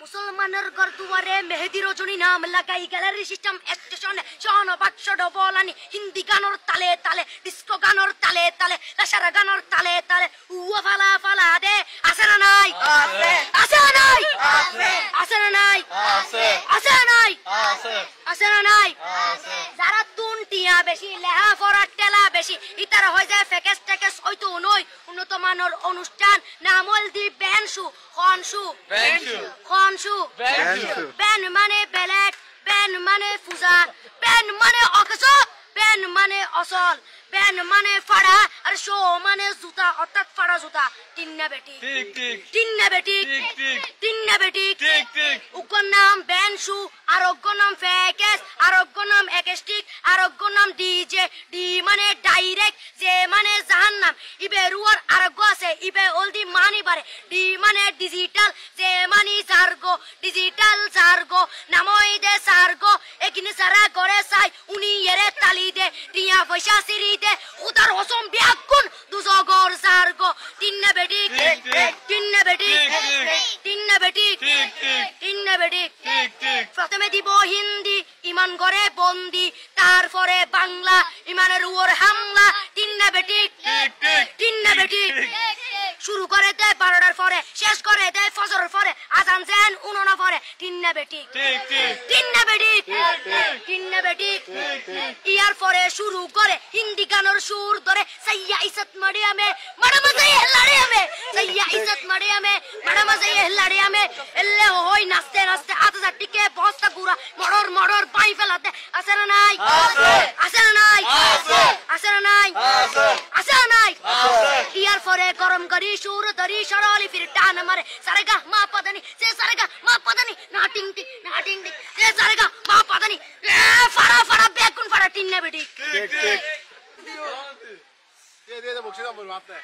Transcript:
মুসলমানের ঘর দুয়ারে মেহেদি রজনী নাম লাগাই গ্যালারি সিস্টেম স্টেশনে শোন বাক্স ডবলানি হিন্দি গানোর তালে তালে ডিস্কো গানোর তালে তালে লাসারা গানোর তালে তালে উয়া ফালা ফালা দে আছে না নাই আছে আছে না নাই আছে আছে না নাই আছে আছে না নাই আছে আছে না নাই আছে যারা তুনটিয়া বেশি লেহা ফরা টেলা বেশি ইতারা হয়ে যায় ফেকেস টেকেস হয়তো নয় উন্নত মানের অনুষ্ঠান নামল দি বেনসু খনসু বেনসু খনসু বেনসু বেন মানে বেলেট বেন মানে ফুজা বেন মানে অকস বেন মানে অসল বেন মানে ফাড়া আর শো মানে জুতা অর্থাৎ ফাড়া জুতা তিন্না বেটি ঠিক ঠিক তিন্না বেটি ঠিক ঠিক তিন্না বেটি ঠিক ঠিক উগ্র নাম বেনসু আর অগ্র নাম ফেকেস আর অগ্র নাম একেস্টিক আর অগ্র নাম ডিজে ডি মানে ডাইরেক্ট যে মানে জাহান্নাম ইবে রুয়ার আরগ্য আছে ইবে অলদি মানি বারে ডি মানে ডিজিটাল যে মানি সার্গো ডিজিটাল সার্গো নামই দে সার্গো একিনি সারা করে চাই উনি এরে তালি দে টিয়া পয়সা সিরি দে উদার হসম বিয়াকুন দুজগর সার্গো তিন্না বেটি ঠিক ঠিক তিন্না বেটি ঠিক ঠিক তিন্না বেটি ঠিক ঠিক তিন্না বেটি ঠিক ঠিক প্রথমে দিব হিন্দি ইমান করে বন্দি তারপরে বাংলা ইমানের উপর হামলা তিন্না বেটি ঠিক ঠিক তিন্না বেটি শুরু করে দেয় 12টার পরে শেষ করে দেয় ফজরের পরে আজান দেন উননা পরে তিন্না বেটি ঠিক ঠিক তিন্না বেটি ঠিক ঠিক তিন্না বেটি ঠিক ঠিক ইয়ার পরে শুরু করে হিন্দি গানের সুর ধরে সাইয়া ইজ্জত মারিয়ামে বড় মজা লাড়িয়ামে সাইয়া ইজ্জত মারিয়ামে বড় মজা লাড়িয়ামে এলে হই নাচতে নাচতে আতা টিকে বস্তা গুড়া মড়র মড়র পাই ফেলাতে আছে না নাই আছে আছে না নাই আছে আছে না নাই আছে আছে না নাই আছে ইয়ার পরে গরম করি সুর ধরি সরলি ফির টান মারে সারেগা মা পদানি সে সারেগা মা পদানি না টিং টিং না টিং টিং সে সারেগা মা পদানি ফাড়া ফাড়া বেকুন ফাড়া তিন্না বেটি ঠিক ঠিক দিয়ে বক্সিটা বলবো আপনি